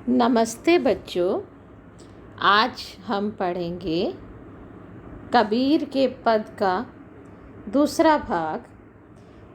नमस्ते बच्चों। आज हम पढ़ेंगे कबीर के पद का दूसरा भाग।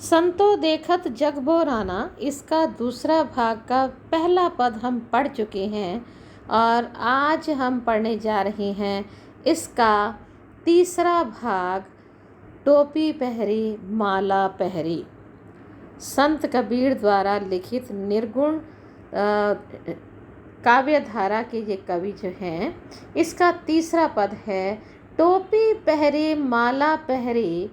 संतो देखत जग बोराना, इसका दूसरा भाग का पहला पद हम पढ़ चुके हैं और आज हम पढ़ने जा रहे हैं इसका तीसरा भाग। टोपी पहरी माला पहरी, संत कबीर द्वारा लिखित निर्गुण काव्य धारा के ये कवि जो हैं, इसका तीसरा पद है। टोपी पहरे माला पहरे,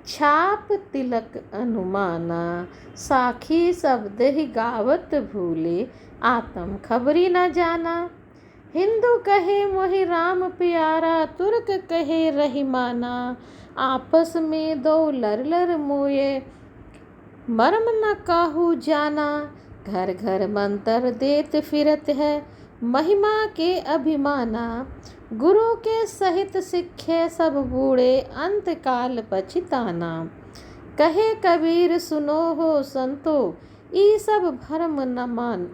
छाप तिलक अनुमाना, साखी शब्द ही गावत भूले, आत्म खबरी न जाना। हिंदू कहे मोहि राम प्यारा, तुर्क कहे रहीमाना, आपस में दो लर लर मोये, मर्म न काहू जाना। घर घर मंत्र देत फिरत है, महिमा के अभिमाना, गुरु के सहित सिखे सब बूढ़े, अंत काल पछताना। कहे कबीर सुनो हो संतो, ई सब भरम न मान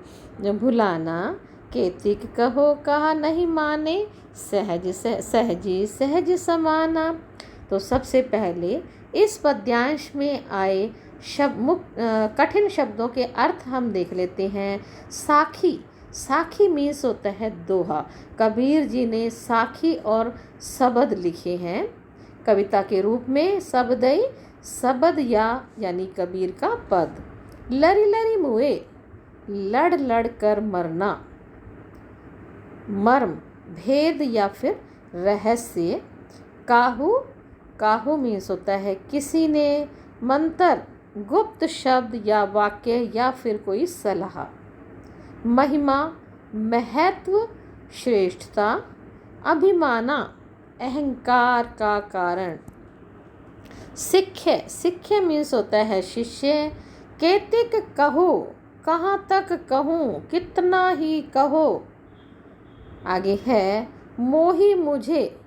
भुलाना, केतिक कहो कहा नहीं माने, सहजी सहज समाना। तो सबसे पहले इस पद्यांश में आए कठिन शब्दों के अर्थ हम देख लेते हैं। साखी, साखी मीन्स होता है दोहा। कबीर जी ने साखी और शब्द लिखे हैं कविता के रूप में। शब्दई शब्द यानी कबीर का पद। लरी लरी मुए, लड़ लड़ कर मरना, मर्म भेद या फिर रहस्य। काहू, काहू मीन्स होता है किसी ने। मंत्र गुप्त शब्द या वाक्य या फिर कोई सलाह। महिमा महत्व श्रेष्ठता। अभिमाना अहंकार का कारण। सिक्खे, सिक्खे मीन्स होता है शिष्य। केतिक कहो, कहाँ तक कहूँ, कितना ही कहो। आगे है मोही मुझे,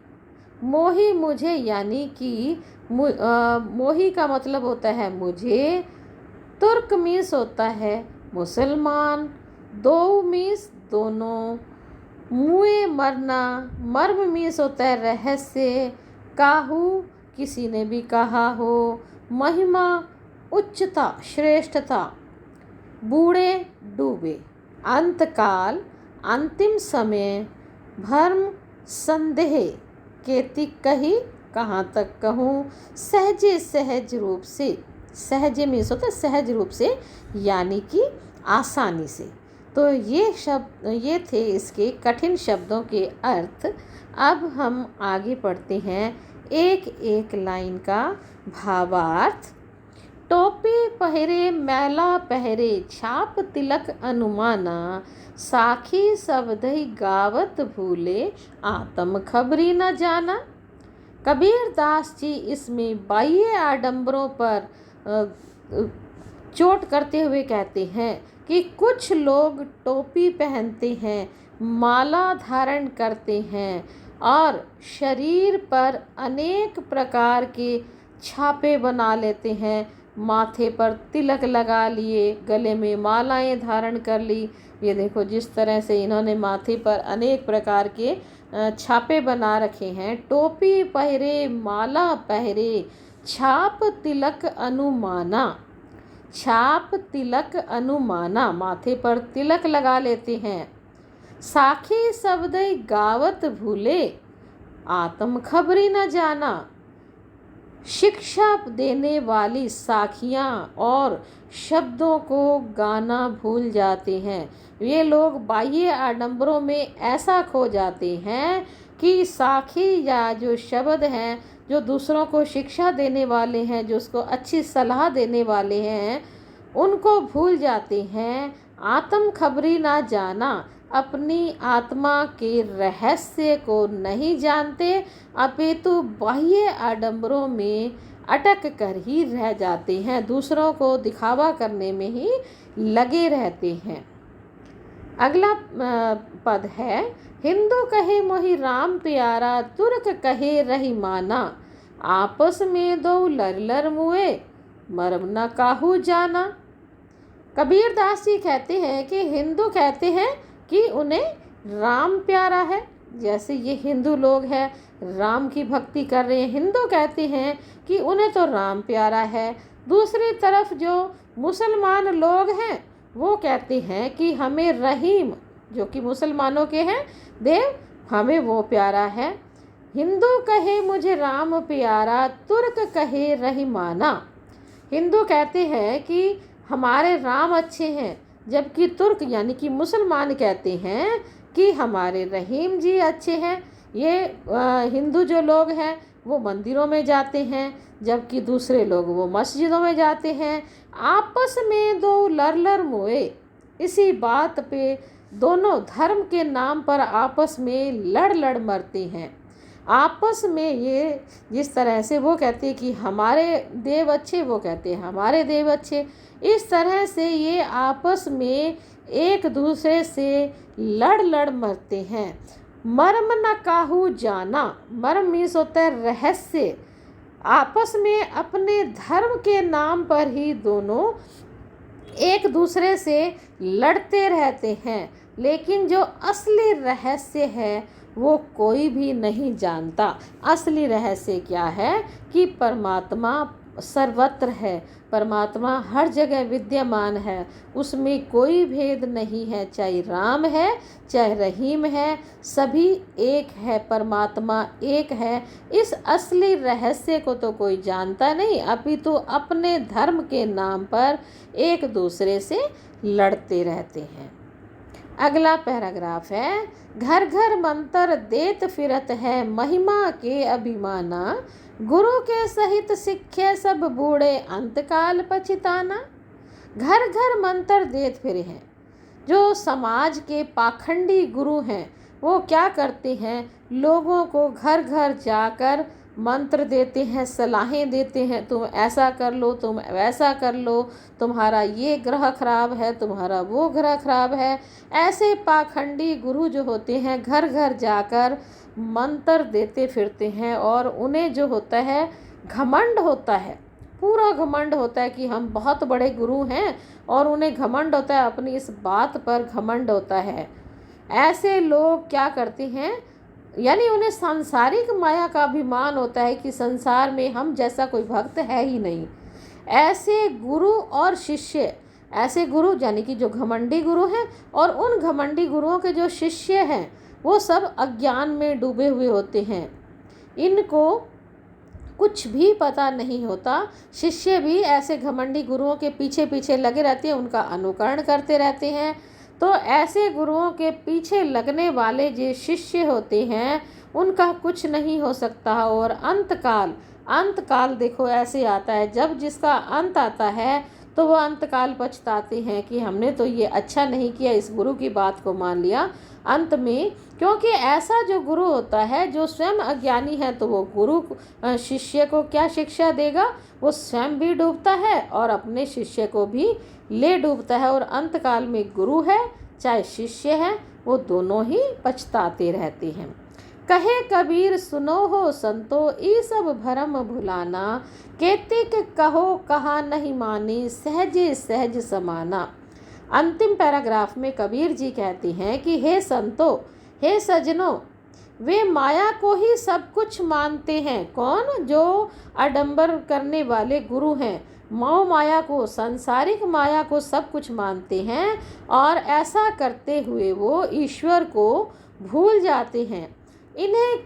मोही मुझे यानी कि मोही का मतलब होता है मुझे। तुर्क मीन्स होता है मुसलमान। दो मीन्स दोनों। मुए मरना, मर्म मीन्स होता है रहस्य। काहू किसी ने भी कहा हो। महिमा उच्चता श्रेष्ठता। बूढ़े डूबे। अंतकाल अंतिम समय। भर्म संदेह। केतिक कही कहाँ तक कहूँ। सहजे सहज रूप से, सहजे मीन्स होता है सहज रूप से यानी कि आसानी से। तो ये थे इसके कठिन शब्दों के अर्थ। अब हम आगे पढ़ते हैं एक एक लाइन का भावार्थ। टोपी पहरे मैला पहरे, छाप तिलक अनुमाना, साखी शब्द ही गावत भूले, आत्म खबरी न जाना। कबीर दास जी इसमें बाह्य आडंबरों पर चोट करते हुए कहते हैं कि कुछ लोग टोपी पहनते हैं, माला धारण करते हैं और शरीर पर अनेक प्रकार के छापे बना लेते हैं। माथे पर तिलक लगा लिए, गले में मालाएं धारण कर ली। ये देखो जिस तरह से इन्होंने माथे पर अनेक प्रकार के छापे बना रखे हैं। टोपी पहरे माला पहरे, छाप तिलक अनुमाना, छाप तिलक अनुमाना, माथे पर तिलक लगा लेते हैं। साखी शब्द गावत भूले, आत्म खबरी न जाना। शिक्षा देने वाली साखियाँ और शब्दों को गाना भूल जाते हैं। ये लोग बाह्य आडंबरों में ऐसा खो जाते हैं कि साखी या जो शब्द हैं, जो दूसरों को शिक्षा देने वाले हैं, जो उसको अच्छी सलाह देने वाले हैं, उनको भूल जाते हैं। आत्म खबरी ना जाना, अपनी आत्मा के रहस्य को नहीं जानते, अपितु बाह्य आडंबरों में अटक कर ही रह जाते हैं, दूसरों को दिखावा करने में ही लगे रहते हैं। अगला पद है हिंदू कहे मोहि राम प्यारा, तुर्क कहे रहीमाना, आपस में दो लर लर मुए, मर्म न काहू जाना। कबीर दास जी कहते हैं कि हिंदू कहते हैं कि उन्हें राम प्यारा है। जैसे ये हिंदू लोग हैं, राम की भक्ति कर रहे हैं, हिंदू कहते हैं कि उन्हें तो राम प्यारा है। दूसरी तरफ जो मुसलमान लोग हैं वो कहते हैं कि हमें रहीम, जो कि मुसलमानों के हैं देव, हमें वो प्यारा है। हिंदू कहे मुझे राम प्यारा, तुर्क कहे रहीमाना। हिंदू कहते हैं कि हमारे राम अच्छे हैं, जबकि तुर्क यानी कि मुसलमान कहते हैं कि हमारे रहीम जी अच्छे हैं। ये हिंदू जो लोग हैं वो मंदिरों में जाते हैं, जबकि दूसरे लोग वो मस्जिदों में जाते हैं। आपस में दो लर मोए, इसी बात पे दोनों धर्म के नाम पर आपस में लड़ मरते हैं। आपस में ये जिस तरह से वो कहते हैं कि हमारे देव अच्छे, वो कहते हैं हमारे देव अच्छे, इस तरह से ये आपस में एक दूसरे से लड़ मरते हैं। मर्म न काहू जाना, मर्म मीन्स होता है रहस्य। आपस में अपने धर्म के नाम पर ही दोनों एक दूसरे से लड़ते रहते हैं, लेकिन जो असली रहस्य है वो कोई भी नहीं जानता। असली रहस्य क्या है कि परमात्मा सर्वत्र है, परमात्मा हर जगह विद्यमान है, उसमें कोई भेद नहीं है। चाहे राम है चाहे रहीम है, सभी एक है, परमात्मा एक है। इस असली रहस्य को तो कोई जानता नहीं, अपितु अपने धर्म के नाम पर एक दूसरे से लड़ते रहते हैं। अगला पैराग्राफ है, घर घर मंत्र देत फिरत है, महिमा के अभिमाना, गुरु के सहित सीखे सब बूढ़े, अंतकाल पछताना। घर घर मंत्र देत फिरे हैं। जो समाज के पाखंडी गुरु हैं वो क्या करते हैं, लोगों को घर घर जाकर मंत्र देते हैं, सलाहें देते हैं, तुम ऐसा कर लो, तुम वैसा कर लो, तुम्हारा ये ग्रह खराब है, तुम्हारा वो ग्रह खराब है। ऐसे पाखंडी गुरु जो होते हैं घर घर जाकर मंत्र देते फिरते हैं, और उन्हें जो होता है घमंड होता है, पूरा घमंड होता है कि हम बहुत बड़े गुरु हैं, और उन्हें घमंड होता है, अपनी इस बात पर घमंड होता है। ऐसे लोग क्या करते हैं, यानी उन्हें सांसारिक माया का अभिमान होता है कि संसार में हम जैसा कोई भक्त है ही नहीं। ऐसे गुरु और शिष्य, ऐसे गुरु यानी कि जो घमंडी गुरु हैं, और उन घमंडी गुरुओं के जो शिष्य हैं वो सब अज्ञान में डूबे हुए होते हैं, इनको कुछ भी पता नहीं होता। शिष्य भी ऐसे घमंडी गुरुओं के पीछे पीछे लगे रहते हैं, उनका अनुकरण करते रहते हैं। तो ऐसे गुरुओं के पीछे लगने वाले जो शिष्य होते हैं उनका कुछ नहीं हो सकता। और अंतकाल देखो ऐसे आता है, जब जिसका अंत आता है तो वो अंतकाल पछताते हैं कि हमने तो ये अच्छा नहीं किया, इस गुरु की बात को मान लिया। अंत में, क्योंकि ऐसा जो गुरु होता है जो स्वयं अज्ञानी है, तो वो गुरु शिष्य को क्या शिक्षा देगा, वो स्वयं भी डूबता है और अपने शिष्य को भी ले डूबता है। और अंतकाल में गुरु है चाहे शिष्य है, वो दोनों ही पछताते रहते हैं। कहे कबीर सुनो हो संतो, ई सब भरम भुलाना, केतिक कहो कहा नहीं मानी, सहजे सहज समाना। अंतिम पैराग्राफ में कबीर जी कहते हैं कि हे संतो, हे सजनों, वे माया को ही सब कुछ मानते हैं। कौन? जो आडंबर करने वाले गुरु हैं, मोह माया को, सांसारिक माया को सब कुछ मानते हैं, और ऐसा करते हुए वो ईश्वर को भूल जाते हैं। इन्हें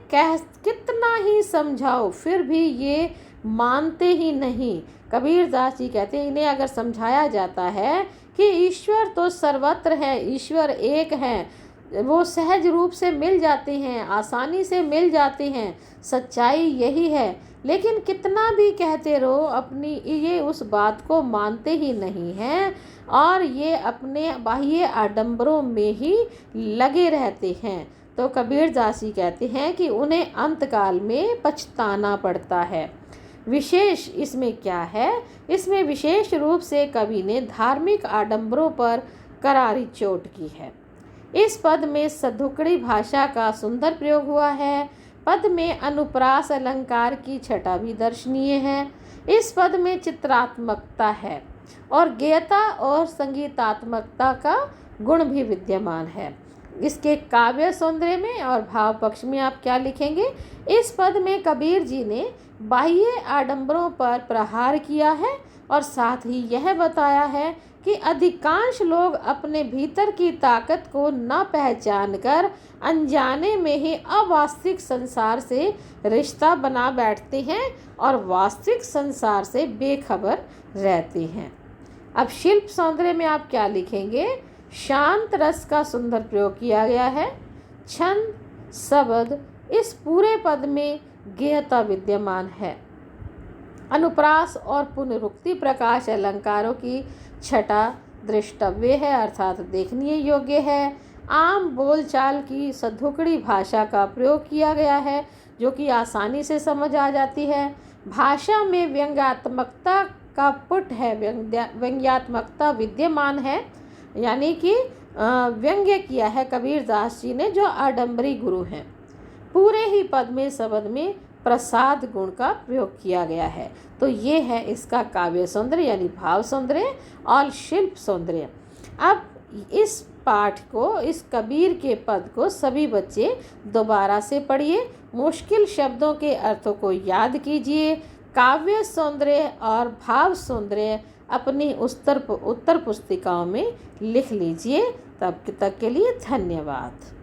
कितना ही समझाओ फिर भी ये मानते ही नहीं। कबीरदास जी कहते हैं इन्हें अगर समझाया जाता है कि ईश्वर तो सर्वत्र है, ईश्वर एक है, वो सहज रूप से मिल जाते हैं, आसानी से मिल जाते हैं, सच्चाई यही है, लेकिन कितना भी कहते रहो अपनी ये उस बात को मानते ही नहीं हैं, और ये अपने बाह्य आडंबरों में ही लगे रहते हैं। तो कबीरदास जी कहते हैं कि उन्हें अंतकाल में पछताना पड़ता है। विशेष इसमें क्या है, इसमें विशेष रूप से कवि ने धार्मिक आडंबरों पर करारी चोट की है। इस पद में सधुकड़ी भाषा का सुंदर प्रयोग हुआ है। पद में अनुप्रास अलंकार की छटा भी दर्शनीय है। इस पद में चित्रात्मकता है और गेयता और संगीतात्मकता का गुण भी विद्यमान है। इसके काव्य सौंदर्य में और भाव पक्ष में आप क्या लिखेंगे? इस पद में कबीर जी ने बाह्य आडंबरों पर प्रहार किया है और साथ ही यह बताया है कि अधिकांश लोग अपने भीतर की ताकत को न पहचान कर अनजाने में ही अवास्तविक संसार से रिश्ता बना बैठते हैं और वास्तविक संसार से बेखबर रहते हैं। अब शिल्प सौंदर्य में आप क्या लिखेंगे? शांत रस का सुंदर प्रयोग किया गया है। छंद, शब्द, इस पूरे पद में गेयता विद्यमान है। अनुप्रास और पुनरुक्ति प्रकाश अलंकारों की छटा दृष्टव्य है, अर्थात देखनीय योग्य है। आम बोलचाल की सधुकड़ी भाषा का प्रयोग किया गया है जो कि आसानी से समझ आ जाती है। भाषा में व्यंग्यात्मकता का पुट है, व्यंग्यात्मकता विद्यमान है, यानी कि व्यंग्य किया है कबीरदास जी ने जो आडंबरी गुरु हैं। पूरे ही पद में शब्द में प्रसाद गुण का प्रयोग किया गया है। तो ये है इसका काव्य सौंदर्य यानी भाव सौंदर्य और शिल्प सौंदर्य। अब इस पाठ को, इस कबीर के पद को सभी बच्चे दोबारा से पढ़िए, मुश्किल शब्दों के अर्थों को याद कीजिए, काव्य सौंदर्य और भाव सौंदर्य अपनी उत्तर पुस्तिकाओं में लिख लीजिए। तब तक के लिए धन्यवाद।